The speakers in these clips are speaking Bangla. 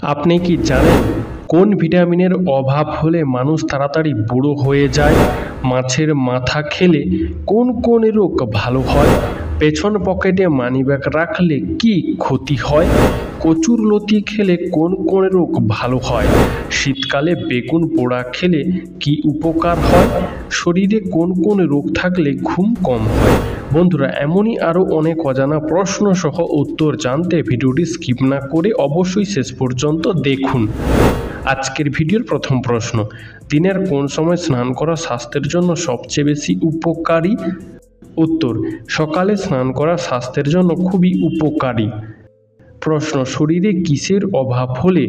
আপনি কি জানেন কোন ভিটামিনের অভাব হলে মানুষ তাড়াতাড়ি বুড়ো হয়ে যায়? মাছের মাথা খেলে কোন কোন রোগ ভালো হয়? পেছন পকেটে মানিব্যাগ রাখলে কি ক্ষতি হয়? কচুরলতি খেলে কোন কোন রোগ ভালো হয়? শীতকালে বেগুন পোড়া খেলে কি উপকার হয়? শরীরে কোন কোন রোগ থাকলে ঘুম কম হয়? বন্ধুরা, এমনই আরও অনেক অজানা প্রশ্ন সহ উত্তর জানতে ভিডিওটি স্কিপ না করে অবশ্যই শেষ পর্যন্ত দেখুন। আজকের ভিডিওর প্রথম প্রশ্ন, দিনের কোন সময় স্নান করা স্বাস্থ্যের জন্য সবচেয়ে বেশি উপকারী? উত্তর, সকালে স্নান করা স্বাস্থ্যের জন্য খুবই উপকারী। প্রশ্ন, শরীরে কিসের অভাব হলে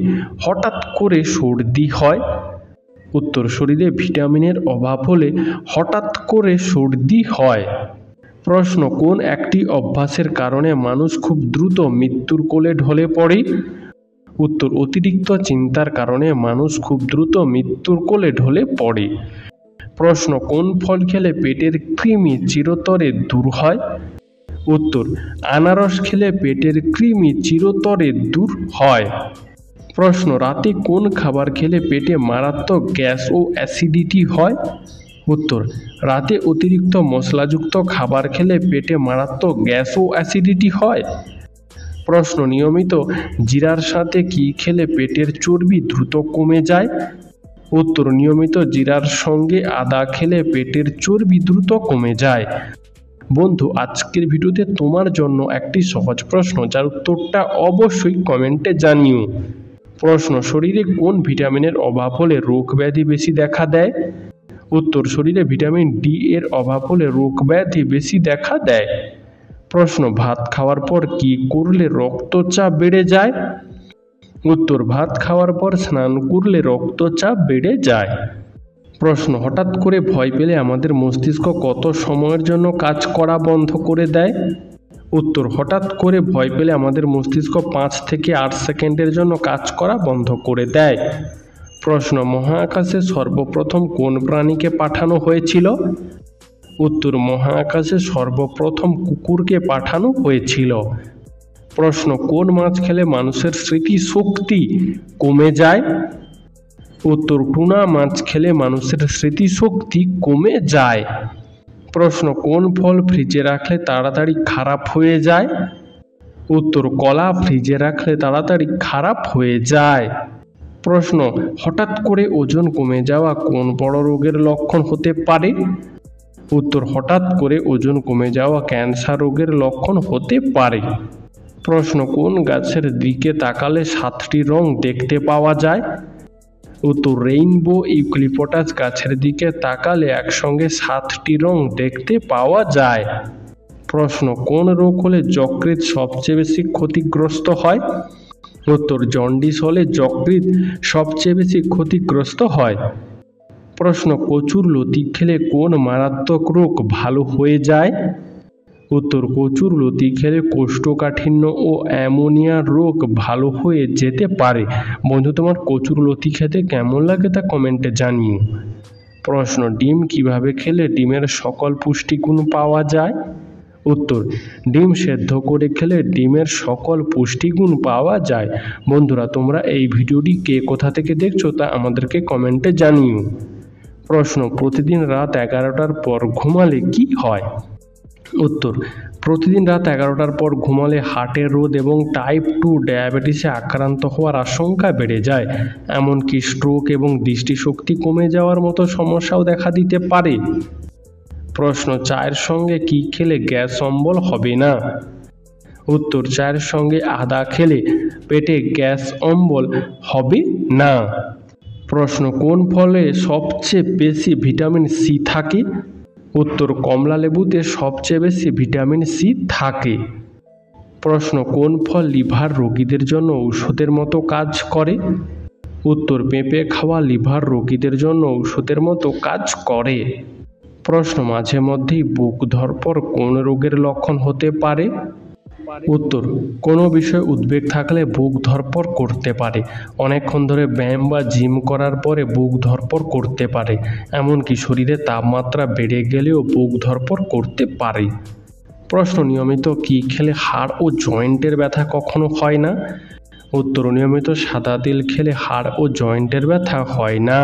হঠাৎ করে সর্দি হয়? উত্তর, শরীরে ভিটামিনের অভাব হলে হঠাৎ করে সর্দি হয়। প্রশ্ন, কোন একটি অভ্যাসের কারণে মানুষ খুব দ্রুত মৃত্যুর কোলে ঢলে পড়ে? উত্তর, অতিরিক্ত চিন্তার কারণে মানুষ খুব দ্রুত মৃত্যুর কোলে ঢলে পড়ে। প্রশ্ন, কোন ফল খেলে পেটের কৃমি চিরতরে দূর হয়? উত্তর, আনারস খেলে পেটের কৃমি চিরতরে দূর হয়। প্রশ্ন, রাতে কোন খাবার খেলে পেটে মারাত্মক গ্যাস ও অ্যাসিডিটি হয়? উত্তর, রাতে অতিরিক্ত মশলাযুক্ত খাবার খেলে পেটে মারাত্মক গ্যাস ও অ্যাসিডিটি হয়। প্রশ্ন, নিয়মিত জিরার সাথে কি খেলে পেটের চর্বি দ্রুত কমে যায়? উত্তর, নিয়মিত জিরার সঙ্গে আদা খেলে পেটের চর্বি দ্রুত কমে যায়। বন্ধু, আজকের ভিডিওতে তোমার জন্য একটি সহজ প্রশ্ন, যার উত্তরটা অবশ্যই কমেন্টে জানিও। প্রশ্ন, শরীরে কোন ভিটামিনের অভাব হলে রোগ ব্যাধি বেশি দেখা দেয়? উত্তর, শরীরে ভিটামিন ডি এর অভাব হলে রোগ ব্যাধি বেশি দেখা দেয়। প্রশ্ন, ভাত খাওয়ার পর কি করলে রক্তচাপ বেড়ে যায়? উত্তর, ভাত খাওয়ার পর স্নান করলে রক্তচাপ বেড়ে যায়। প্রশ্ন, হঠাৎ করে ভয় পেলে আমাদের মস্তিষ্ক কত সময়ের জন্য কাজ করা বন্ধ করে দেয়? উত্তর, হঠাৎ করে ভয় পেলে আমাদের মস্তিষ্ক 5 থেকে 8 সেকেন্ডের জন্য কাজ করা বন্ধ করে দেয়। প্রশ্ন, মহাকাশে সর্বপ্রথম কোন প্রাণীকে পাঠানো হয়েছিল? উত্তর, মহাকাশে সর্বপ্রথম কুকুরকে পাঠানো হয়েছিল। প্রশ্ন, কোন মাছ খেলে মানুষের স্মৃতিশক্তি কমে যায়? উত্তর, টুনা মাছ খেলে মানুষের স্মৃতিশক্তি কমে যায়। প্রশ্ন, কোন ফল ফ্রিজে রাখলে তাড়াতাড়ি খারাপ হয়ে যায়? উত্তর, কলা ফ্রিজে রাখলে তাড়াতাড়ি খারাপ হয়ে যায়। প্রশ্ন, হঠাৎ করে ওজন কমে যাওয়া কোন বড় রোগের লক্ষণ হতে পারে? উত্তর, হঠাৎ করে ওজন কমে যাওয়া ক্যান্সার রোগের লক্ষণ হতে পারে। প্রশ্ন, কোন গাছের দিকে তাকালে 7টি রং দেখতে পাওয়া যায়? উত্তর, রেইনবো ইউক্যালিপটাস গাছের দিকে তাকালে একসঙ্গে 7টি রং দেখতে পাওয়া যায়। প্রশ্ন, কোন রোগ হলে যকৃৎ সবচেয়ে বেশি ক্ষতিগ্রস্ত হয়? উত্তর, জন্ডিস হলে যকৃৎ সবচেয়ে বেশি ক্ষতিগ্রস্ত হয়। প্রশ্ন, কচুরলতি খেলে কোন মারাত্মক রোগ ভালো হয়ে যায়? উত্তর, কচুরলতি খেলে কোষ্ঠকাঠিন্য ও অ্যামোনিয়ার রোগ ভালো হয়ে যেতে পারে। বন্ধু, তোমার কচুরলতি খেতে কেমন লাগে তা কমেন্টে জানিও। প্রশ্ন, ডিম কিভাবে খেলে ডিমের সকল পুষ্টিগুণ পাওয়া যায়? উত্তর, ডিম সেদ্ধ করে খেলে ডিমের সকল পুষ্টিগুণ পাওয়া যায়। বন্ধুরা, তোমরা এই ভিডিওটি কে কোথা থেকে দেখছো তা আমাদেরকে কমেন্টে জানিও। প্রশ্ন, প্রতিদিন রাত 11টার পর ঘুমালে কি হয়? উত্তর, প্রতিদিন রাত 11টার পর ঘুমালে হার্টের রোগ এবং টাইপ 2 ডায়াবেটিসে আক্রান্ত হওয়ার আশঙ্কা বেড়ে যায়। এমনকি স্ট্রোক এবং দৃষ্টিশক্তি কমে যাওয়ার মতো সমস্যাও দেখা দিতে পারে। প্রশ্ন, চায়ের সঙ্গে কি খেলে গ্যাস অম্বল হবে না? উত্তর, চায়ের সঙ্গে আদা খেলে পেটে গ্যাস অম্বল হবে না। প্রশ্ন, কোন ফলে সবচেয়ে বেশি ভিটামিন সি থাকে? উত্তর, কমলা লেবুতে সবচেয়ে বেশি ভিটামিন সি থাকে। প্রশ্ন, কোন ফল লিভার রোগীদের জন্য ঔষধের মতো কাজ করে? উত্তর, পেঁপে খাওয়া লিভার রোগীদের জন্য ঔষধের মতো কাজ করে। প্রশ্ন, মাঝে মধ্যেই বুক ধড়ফড় কোন রোগের লক্ষণ হতে পারে? উত্তর, কোনো বিষয়ে উদ্বেগ থাকলে বুক ধড়ফড় করতে পারে। অনেকক্ষণ ধরে ব্যায়াম বা জিম করার পরে বুক ধড়ফড় করতে পারে। এমনকি শরীরে তাপমাত্রা বেড়ে গেলেও বুক ধড়ফড় করতে পারে। প্রশ্ন, নিয়মিত কি খেলে হাড় ও জয়েন্টের ব্যথা কখনো হয় না? উত্তর, নিয়মিত সাদা তেল খেলে হাড় ও জয়েন্টের ব্যথা হয় না।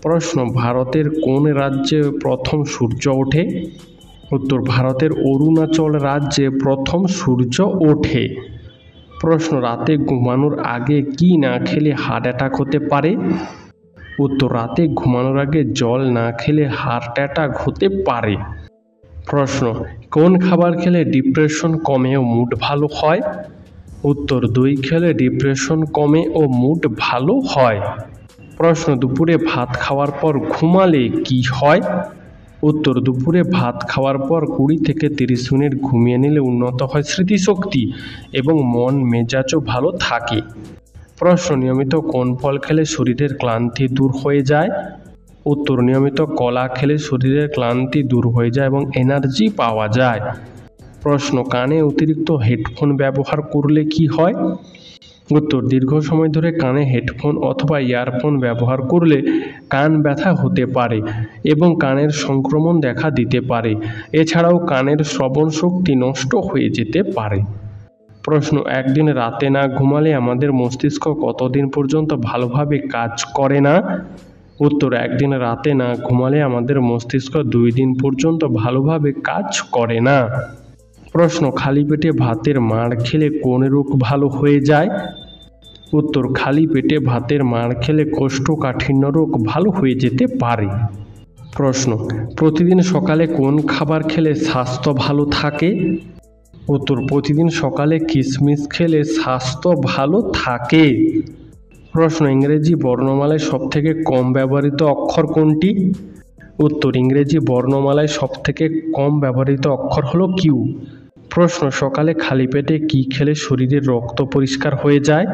প্রশ্ন, ভারতের কোন রাজ্যে প্রথম সূর্য ওঠে? উত্তর, ভারতের অরুণাচল রাজ্যে প্রথম সূর্য ওঠে। প্রশ্ন, রাতে ঘুমানোর আগে কি না খেলে হার্ট অ্যাটাক হতে পারে? উত্তর, রাতে ঘুমানোর আগে জল না খেলে হার্ট অ্যাটাক হতে পারে। প্রশ্ন, কোন খাবার খেলে ডিপ্রেশন কমে ও মুড ভালো হয়? উত্তর, দই খেলে ডিপ্রেশন কমে ও মুড ভালো হয়। প্রশ্ন, দুপুরে ভাত খাওয়ার পর ঘুমালে কি হয়? উত্তর, দুপুরে ভাত খাওয়ার পর 20 থেকে 30 মিনিট ঘুমিয়ে নিলে উন্নত হয় স্মৃতিশক্তি এবং মন মেজাজও ভালো থাকে। প্রশ্ন, নিয়মিত কোন ফল খেলে শরীরের ক্লান্তি দূর হয়ে যায়? উত্তর, নিয়মিত কলা খেলে শরীরের ক্লান্তি দূর হয়ে যায় এবং এনার্জি পাওয়া যায়। প্রশ্ন, কানে অতিরিক্ত হেডফোন ব্যবহার করলে কি হয়? উত্তর, দীর্ঘ সময় ধরে কানে হেডফোন অথবা ইয়ারফোন ব্যবহার করলে কান ব্যথা হতে পারে এবং কানের সংক্রমণ দেখা দিতে পারে। এছাড়াও কানের শ্রবণ শক্তি নষ্ট হয়ে যেতে পারে। প্রশ্ন, একদিন রাতে না ঘুমালে আমাদের মস্তিষ্ক কতদিন পর্যন্ত ভালোভাবে কাজ করে না? উত্তর, একদিন রাতে না ঘুমালে আমাদের মস্তিষ্ক 2 দিন পর্যন্ত ভালোভাবে কাজ করে না। প্রশ্ন, খালি পেটে ভাতের মাড় খেলে কোন রোগ ভালো হয়ে যায়? উত্তর, খালি পেটে ভাতের মাড় খেলে কোষ্ঠকাঠিন্য রোগ ভালো হয়ে যেতে পারে। প্রশ্ন, প্রতিদিন সকালে কোন খাবার খেলে স্বাস্থ্য ভালো থাকে? উত্তর, প্রতিদিন সকালে কিশমিশ খেলে স্বাস্থ্য ভালো থাকে। প্রশ্ন, ইংরেজি বর্ণমালায় সবথেকে কম ব্যবহৃত অক্ষর কোনটি? উত্তর, ইংরেজি বর্ণমালায় সবথেকে কম ব্যবহৃত অক্ষর হলো কিউ। প্রশ্ন, সকালে খালি পেটে কি খেলে শরীরের রক্ত পরিষ্কার হয়ে যায়?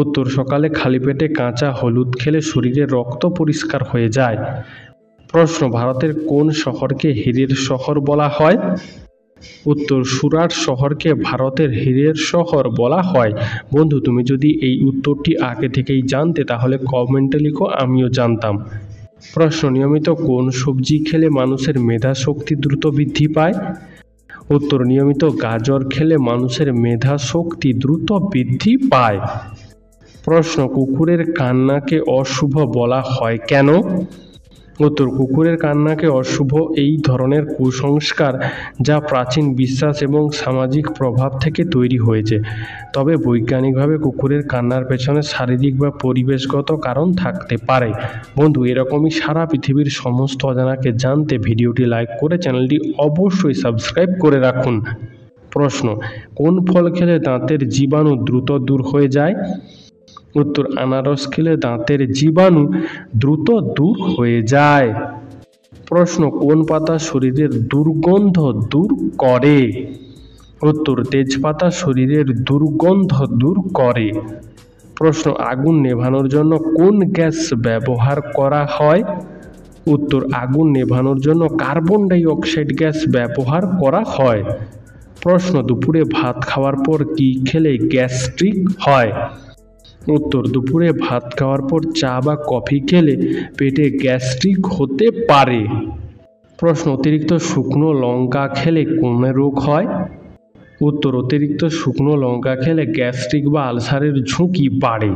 উত্তর, সকালে খালি পেটে কাঁচা হলুদ খেলে শরীরের রক্ত পরিষ্কার হয়ে যায়। প্রশ্ন, ভারতের কোন শহরকে হীরের শহর বলা হয়? উত্তর, সুরাট শহরকে ভারতের হীরের শহর বলা হয়। বন্ধু, তুমি যদি এই উত্তরটি আগে থেকেই জানতে তাহলে কমেন্টে লিখো, আমিও জানতাম। প্রশ্ন, নিয়মিত কোন সবজি খেলে মানুষের মেধা শক্তি দ্রুত বৃদ্ধি পায়? উত্তর, নিয়মিত গাজর খেলে মানুষের মেধা শক্তি দ্রুত বৃদ্ধি পায়। প্রশ্ন, কুকুরের কান্নাকে অশুভ বলা হয় কেন? উত্তর, কুকুরের কান্নাকে অশুভ এই ধরনের কুসংস্কার যা প্রাচীন বিশ্বাস এবং সামাজিক প্রভাব থেকে তৈরি হয়েছে। তবে বৈজ্ঞানিকভাবে কুকুরের কান্নার পেছনে শারীরিক বা পরিবেশগত কারণ থাকতে পারে। বন্ধু, এরকমই সারা পৃথিবীর সমস্ত অজানাকে জানতে ভিডিওটি লাইক করে চ্যানেলটি অবশ্যই সাবস্ক্রাইব করে রাখুন। প্রশ্ন, কোন ফল খেলে দাঁতের জীবাণু দ্রুত দূর হয়ে যায়? উত্তর, আনারস খেলে দাঁতের জীবাণু দ্রুত দূর হয়ে যায়। প্রশ্ন, কোন পাতা শরীরের দুর্গন্ধ দূর করে? উত্তর, তেজপাতা শরীরের দুর্গন্ধ দূর করে। প্রশ্ন, আগুন নেভানোর জন্য কোন গ্যাস ব্যবহার করা হয়? উত্তর, আগুন নেভানোর জন্য কার্বন ডাই অক্সাইড গ্যাস ব্যবহার করা হয়। প্রশ্ন, দুপুরে ভাত খাওয়ার পর কি খেলে গ্যাস্ট্রিক হয়? উত্তর, দুপুরে ভাত খাওয়ার পর চা বা কফি খেলে পেটে গ্যাস্ট্রিক হতে পারে। প্রশ্ন, অতিরিক্ত শুকনো লঙ্কা খেলে কোন রোগ হয়? উত্তর, অতিরিক্ত শুকনো লঙ্কা খেলে গ্যাস্ট্রিক বা আলসারের ঝুঁকি বাড়ে।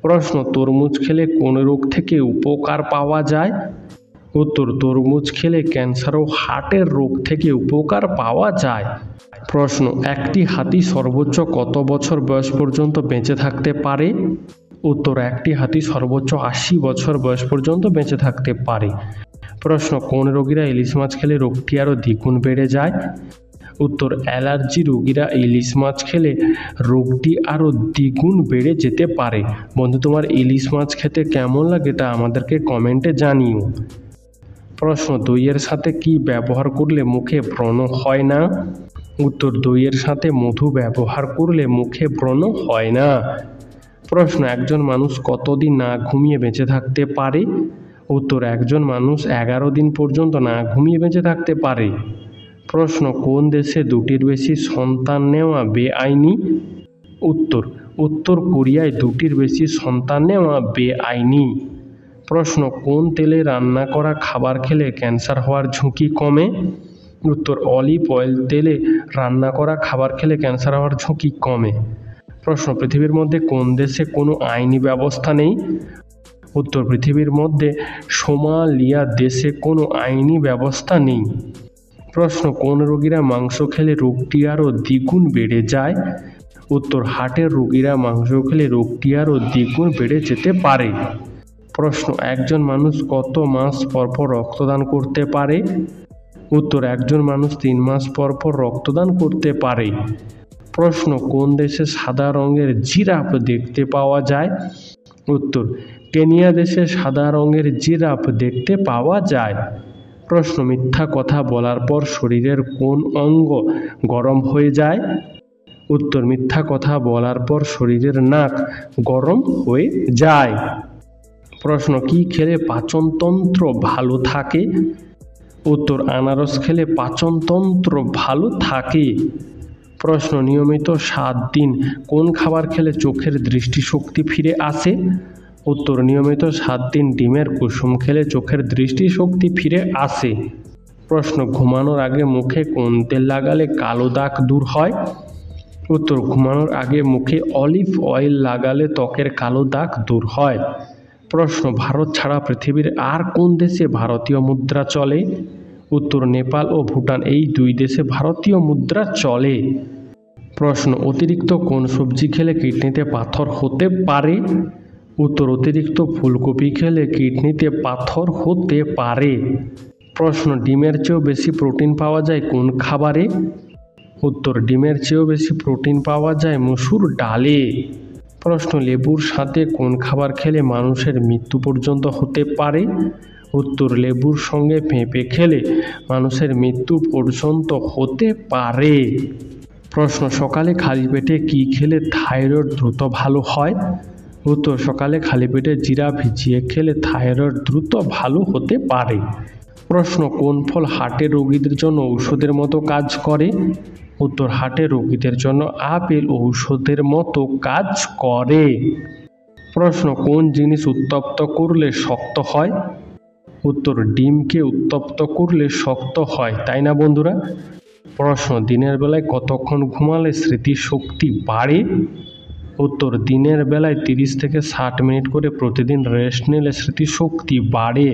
প্রশ্ন, তরমুজ খেলে কোন রোগ থেকে উপকার পাওয়া যায়? উত্তর, তরমুজ খেলে ক্যান্সার ও হার্টের রোগ থেকে উপকার পাওয়া যায়। প্রশ্ন, একটি হাতি সর্বোচ্চ কত বছর বয়স পর্যন্ত বেঁচে থাকতে পারে? উত্তর, একটি হাতি সর্বোচ্চ 80 বছর বয়স পর্যন্ত বেঁচে থাকতে পারে। প্রশ্ন, কোন রোগীরা ইলিশ মাছ খেলে রোগটি আরও দ্বিগুণ বেড়ে যায়? উত্তর, অ্যালার্জি রোগীরা ইলিশ মাছ খেলে রোগটি আরও দ্বিগুণ বেড়ে যেতে পারে। বন্ধু, তোমার ইলিশ মাছ খেতে কেমন লাগে তা আমাদেরকে কমেন্টে জানিও। প্রশ্ন, দইয়ের সাথে কি ব্যবহার করলে মুখে ব্রণ হয় না? উত্তর, দইয়ের সাথে মধু ব্যবহার করলে মুখে ব্রণ হয় না। প্রশ্ন, একজন মানুষ কতদিন না ঘুমিয়ে বেঁচে থাকতে পারে? উত্তর, একজন মানুষ 11 দিন পর্যন্ত না ঘুমিয়ে বেঁচে থাকতে পারে। প্রশ্ন, কোন দেশে 2টির বেশি সন্তান নেওয়া বেআইনি? উত্তর, উত্তর কোরিয়ায় 2টির বেশি সন্তান নেওয়া বেআইনি। প্রশ্ন, কোন তেলে রান্না করা খাবার খেলে ক্যান্সার হওয়ার ঝুঁকি কমে? উত্তর, অলিভ অয়েল তেলে রান্না করা খাবার খেলে ক্যান্সার হওয়ার ঝুঁকি কমে। প্রশ্ন, পৃথিবীর মধ্যে কোন দেশে কোনো আইনি ব্যবস্থা নেই? উত্তর, পৃথিবীর মধ্যে সোমালিয়া দেশে কোনো আইনি ব্যবস্থা নেই। প্রশ্ন, কোন রোগীরা মাংস খেলে রোগটি আরও দ্বিগুণ বেড়ে যায়? উত্তর, হার্টের রোগীরা মাংস খেলে রোগটি আরও দ্বিগুণ বেড়ে যেতে পারে। প্রশ্ন, একজন মানুষ কত মাস পর পর রক্তদান করতে পারে? উত্তর, একজন মানুষ 3 মাস পর পর রক্তদান করতে পারে। প্রশ্ন, কোন দেশে সাদা রঙের জিরাফ দেখতে পাওয়া যায়? উত্তর, কেনিয়া দেশে সাদা রঙের জিরাফ দেখতে পাওয়া যায়। প্রশ্ন, মিথ্যা কথা বলার পর শরীরের কোন অঙ্গ গরম হয়ে যায়? উত্তর, মিথ্যা কথা বলার পর শরীরের নাক গরম হয়ে যায়। প্রশ্ন, কি খেলে পাচনতন্ত্র ভালো থাকে? উত্তর, আনারস খেলে পাচনতন্ত্র ভালো থাকে। প্রশ্ন, নিয়মিত 7 দিন কোন খাবার খেলে চোখের দৃষ্টিশক্তি ফিরে আসে? উত্তর, নিয়মিত 7 দিন ডিমের কুসুম খেলে চোখের দৃষ্টিশক্তি ফিরে আসে। প্রশ্ন, ঘুমানোর আগে মুখে কোন তেল লাগালে কালো দাগ দূর হয়? উত্তর, ঘুমানোর আগে মুখে অলিভ অয়েল লাগালে ত্বকের কালো দাগ দূর হয়। প্রশ্ন, ভারত ছাড়া পৃথিবীর আর কোন দেশে ভারতীয় মুদ্রা চলে? উত্তর, নেপাল ও ভুটান, এই 2 দেশে ভারতীয় মুদ্রা চলে। প্রশ্ন, অতিরিক্ত কোন সবজি খেলে কিডনিতে পাথর হতে পারে? উত্তর, অতিরিক্ত ফুলকপি খেলে কিডনিতে পাথর হতে পারে। প্রশ্ন, ডিমের চেয়েও বেশি প্রোটিন পাওয়া যায় কোন খাবারে? উত্তর, ডিমের চেয়েও বেশি প্রোটিন পাওয়া যায় মসুর ডালে। প্রশ্ন, লেবুর সাথে কোন খাবার খেলে মানুষের মৃত্যু পর্যন্ত হতে পারে? উত্তর, লেবুর সঙ্গে পেঁপে খেলে মানুষের মৃত্যু পর্যন্ত হতে পারে। প্রশ্ন, সকালে খালি পেটে কি খেলে থাইরয়েড দ্রুত ভালো হয়? উত্তর, সকালে খালি পেটে জিরা ভিজিয়ে খেলে থাইরয়েড দ্রুত ভালো হতে পারে। প্রশ্ন, কোন ফল হার্টের রোগীদের জন্য ঔষধের মতো কাজ করে? উত্তর, হার্টের রোগীদের জন্য আপেল ঔষধের মতো কাজ করে। প্রশ্ন, কোন জিনিস উত্তপ্ত করলে শক্ত হয়? উত্তর, ডিমকে উত্তপ্ত করলে শক্ত হয়, তাই না বন্ধুরা? প্রশ্ন, দিনের বেলায় কতক্ষণ ঘুমালে স্মৃতিশক্তি বাড়ে? উত্তর, দিনের বেলায় 30 থেকে 60 মিনিট করে প্রতিদিন রেস্ট নিলে স্মৃতিশক্তি বাড়ে।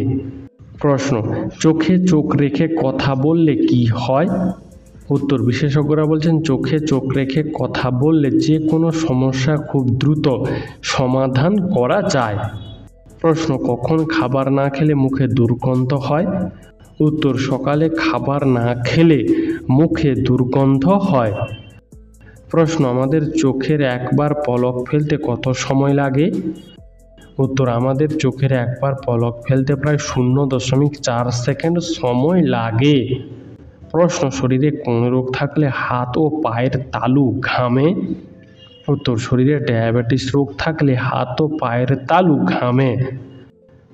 প্রশ্ন, চোখে চোখ রেখে কথা বললে কি হয়? উত্তর, বিশেষজ্ঞরা বলছেন চোখে চোখ রেখে কথা বললে যে কোনো সমস্যা খুব দ্রুত সমাধান করা যায়। প্রশ্ন, কখন খাবার না খেলে মুখে দুর্গন্ধ হয়? উত্তর, সকালে খাবার না খেলে মুখে দুর্গন্ধ হয়। প্রশ্ন, আমাদের চোখের একবার পলক ফেলতে কত সময় লাগে? উত্তর, আমাদের চোখের একবার পলক ফেলতে প্রায় 0.4 সেকেন্ড সময় লাগে। প্রশ্ন, শরীরে কোন রোগ থাকলে হাত ও পায়ের তালু ঘামে? উত্তর, শরীরে ডায়াবেটিস রোগ থাকলে হাত ও পায়ের তালু ঘামে।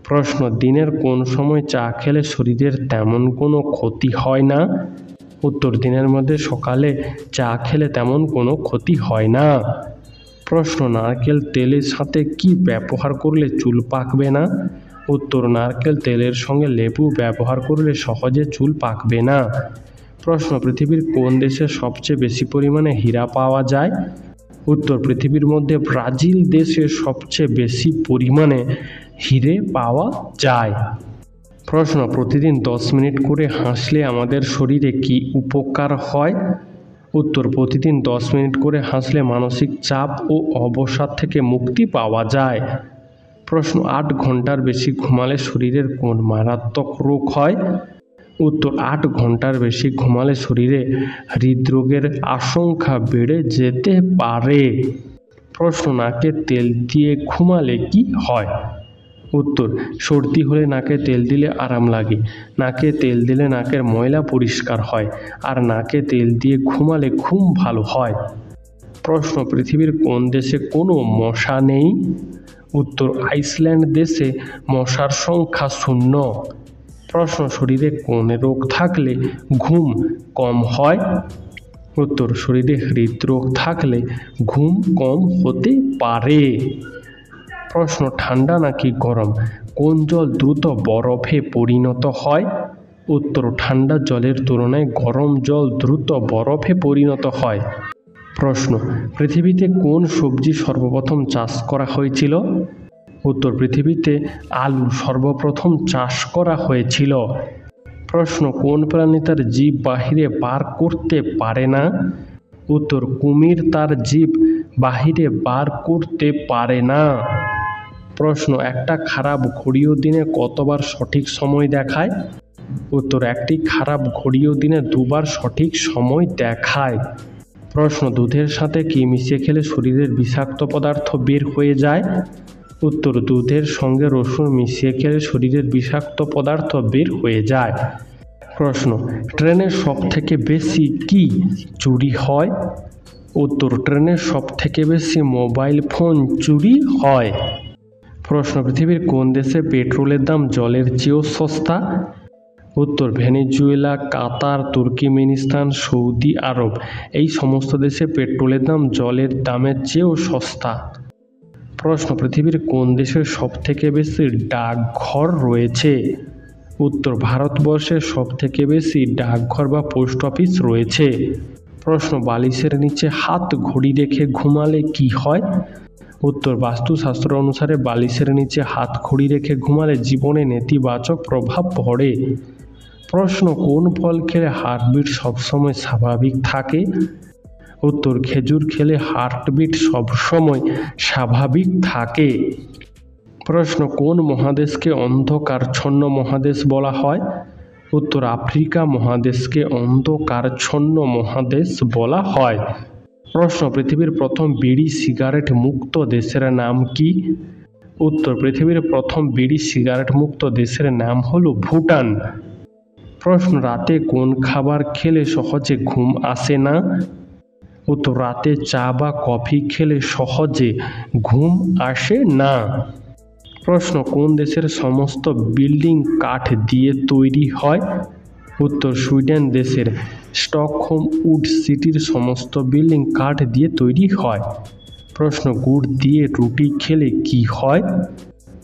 প্রশ্ন, দিনের কোন সময় চা খেলে শরীরের তেমন কোনো ক্ষতি হয় না? উত্তর, দিনের মধ্যে সকালে চা খেলে তেমন কোনো ক্ষতি হয় না। প্রশ্ন, নারকেল তেলের সাথে কি ব্যবহার করলে চুল পাকবে না? উত্তর, নারকেল তেলের সঙ্গে লেবু ব্যবহার করলে সহজে চুল পাকবে না। প্রশ্ন, পৃথিবীর কোন দেশে সবচেয়ে বেশি পরিমাণে হীরা পাওয়া যায়? উত্তর, পৃথিবীর মধ্যে ব্রাজিল দেশে সবচেয়ে বেশি পরিমাণে হীরে পাওয়া যায়। প্রশ্ন, প্রতিদিন 10 মিনিট করে হাসলে আমাদের শরীরে কি উপকার হয়? উত্তর, প্রতিদিন 10 মিনিট করে হাসলে মানসিক চাপ ও অবসাদ থেকে মুক্তি পাওয়া যায়। প্রশ্ন, 8 ঘন্টার বেশি ঘুমালে শরীরের কোন মারাত্মক রোগ হয়? উত্তর, 8 ঘন্টার বেশি ঘুমালে শরীরে হৃদরোগের আশঙ্কা বেড়ে যেতে পারে। প্রশ্ন, নাকে তেল দিয়ে ঘুমালে কি হয়? উত্তর, সর্দি হলে নাকে তেল দিলে আরাম লাগে, নাকে তেল দিলে নাকের ময়লা পরিষ্কার হয়, আর নাকে তেল দিয়ে ঘুমালে ঘুম ভালো হয়। প্রশ্ন, পৃথিবীর কোন দেশে কোনো মশা নেই? উত্তর, আইসল্যান্ড দেশে মশার সংখ্যা 0। প্রশ্ন, শরীরে কোন রোগ থাকলে ঘুম কম হয়? উত্তর, শরীরে হৃদরোগ থাকলে ঘুম কম হতে পারে। প্রশ্ন, ঠান্ডা নাকি গরম কোন জল দ্রুত বরফে পরিণত হয়? উত্তর, ঠান্ডা জলের তুলনায় গরম জল দ্রুত বরফে পরিণত হয়। প্রশ্ন, পৃথিবীতে কোন সবজি সর্বপ্রথম চাষ করা হয়েছিল? উত্তর, পৃথিবীতে আলু সর্বপ্রথম চাষ করা হয়েছিল। প্রশ্ন, কোন প্রাণী তার জিভ বাহিরে বার করতে পারে না? উত্তর, কুমির তার জিভ বাহিরে বার করতে পারে না। প্রশ্ন, একটা খারাপ ঘড়িও দিনে কতবার সঠিক সময় দেখায়? উত্তর, একটি খারাপ ঘড়িও দিনে দুবার সঠিক সময় দেখায়। প্রশ্ন, দুধের সাথে কি মিশিয়ে খেলে শরীরের বিষাক্ত পদার্থ বের হয়ে যায়? উত্তর, দুধের সঙ্গে রসুন মিশিয়ে খেলে শরীরের বিষাক্ত পদার্থ বের হয়ে যায়। প্রশ্ন, ট্রেনে সবথেকে বেশি কি চুরি হয়? উত্তর, ট্রেনে সবথেকে বেশি মোবাইল ফোন চুরি হয়। প্রশ্ন, পৃথিবীর কোন দেশে পেট্রোলের দাম জলের চেয়েও সস্তা? উত্তর, ভেনেজুয়েলা, কাতার, তুর্কমেনিস্তান, সৌদি আরব। এই সমস্ত দেশে পেট্রোলের দাম জলের দামের চেয়েও সস্তা। প্রশ্ন, পৃথিবীর কোন দেশের সবথেকে বেশি ডাকঘর রয়েছে? উত্তর, ভারতবর্ষের সবথেকে বেশি ডাকঘর বা পোস্ট অফিস রয়েছে। প্রশ্ন, বালিশের নিচে হাত ঘড়ি রেখে ঘুমালে কি হয়? উত্তর, বাস্তুশাস্ত্র অনুসারে বালিশের নিচে হাত ঘড়ি রেখে ঘুমালে জীবনে নেতিবাচক প্রভাব পড়ে। প্রশ্ন, কোন ফল খেলে হার্টবিট সবসময় স্বাভাবিক থাকে? উত্তর, খেজুর খেলে হার্টবিট সবসময় স্বাভাবিক থাকে। প্রশ্ন, কোন মহাদেশকে অন্ধকারচ্ছন্ন মহাদেশ বলা হয়? উত্তর, আফ্রিকা মহাদেশকে অন্ধকারচ্ছন্ন মহাদেশ বলা হয়। প্রশ্ন, পৃথিবীর প্রথম বিড়ি সিগারেট মুক্ত দেশের নাম কি? উত্তর, পৃথিবীর প্রথম বিড়ি সিগারেট মুক্ত দেশের নাম হলো ভুটান। প্রশ্ন, রাতে কোন খাবার খেলে সহজে ঘুম আসে না? উত্তর, রাতে চা বা কফি খেলে সহজে ঘুম আসে না। প্রশ্ন, কোন দেশের সমস্ত বিল্ডিং কাঠ দিয়ে তৈরি হয়? উত্তর, সুইডেন দেশের স্টকহোম উড সিটির সমস্ত বিল্ডিং কাঠ দিয়ে তৈরি হয়। প্রশ্ন, গুড় দিয়ে রুটি খেলে কি হয়?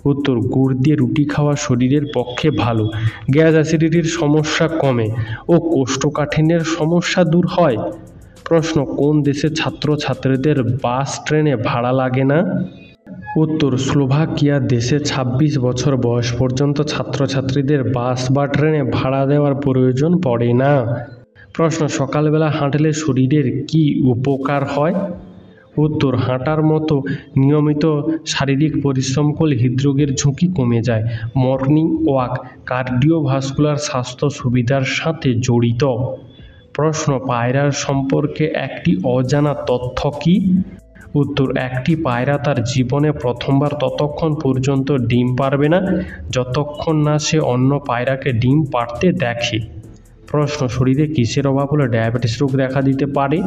উত্তর, গুড় দিয়ে রুটি খাওয়া শরীরের পক্ষে ভালো, গ্যাস অ্যাসিডিটির সমস্যা কমে ও কোষ্ঠকাঠিন্যের সমস্যা দূর হয়। প্রশ্ন, কোন দেশে ছাত্রছাত্রীদের বাস ট্রেনে ভাড়া লাগে না? উত্তর, স্লোভাকিয়া দেশে ২৬ বছর বয়স পর্যন্ত ছাত্রছাত্রীদের বাস বা ট্রেনে ভাড়া দেওয়ার প্রয়োজন পড়ে না। প্রশ্ন, সকালবেলা হাঁটলে শরীরের কি উপকার হয়? উত্তর, হাঁটার মতো নিয়মিত শারীরিক পরিশ্রম করলে হৃদরোগের ঝুঁকি কমে যায়। মর্নিং ওয়াক কার্ডিওভাস্কুলার স্বাস্থ্য সুবিধার সাথে জড়িত। প্রশ্ন, পায়রার সম্পর্কে একটি অজানা তথ্য কি? উত্তর, একটি পায়রা তার জীবনে প্রথমবার ততক্ষণ পর্যন্ত ডিম পারবে না যতক্ষণ না সে অন্য পায়রাকে ডিম পাড়তে দেখে। প্রশ্ন, শরীরে কিসের অভাব হলে ডায়াবেটিস রোগ দেখা দিতে পারে?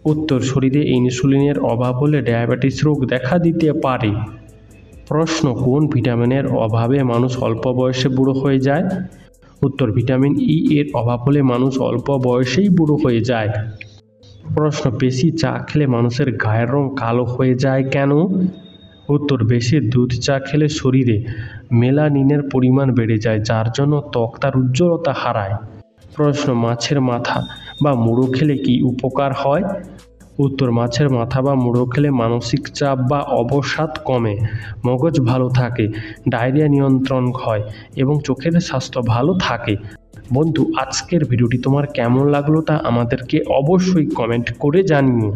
উত্তর, শরীরে ইনসুলিনের অভাব হলে ডায়াবেটিস রোগ দেখা দিতে পারে। প্রশ্ন, কোন ভিটামিনের অভাবে মানুষ অল্প বয়সে বুড়ো হয়ে যায়? উত্তর, ভিটামিন ই এর অভাব হলে মানুষ অল্প বয়সেই বুড়ো হয়ে যায়। প্রশ্ন, বেশি চা খেলে মানুষের গায়ের রং কালো হয়ে যায় কেন? উত্তর, বেশি দুধ চা খেলে শরীরে মেলানিনের পরিমাণ বেড়ে যায়, যার জন্য ত্বক তার উজ্জ্বলতা হারায়। প্রশ্ন, মাছের মাথা বা মুড়ো খেলে কি উপকার হয়? উত্তর, মাছের মাথা বা মুড়ো খেলে মানসিক চাপ বা অবসাদ কমে, মগজ ভালো থাকে, ডায়রিয়া নিয়ন্ত্রণ হয় এবং চোখের স্বাস্থ্য ভালো থাকে। বন্ধু, আজকের ভিডিওটি তোমার কেমন লাগলো তা আমাদেরকে অবশ্যই কমেন্ট করে জানিও।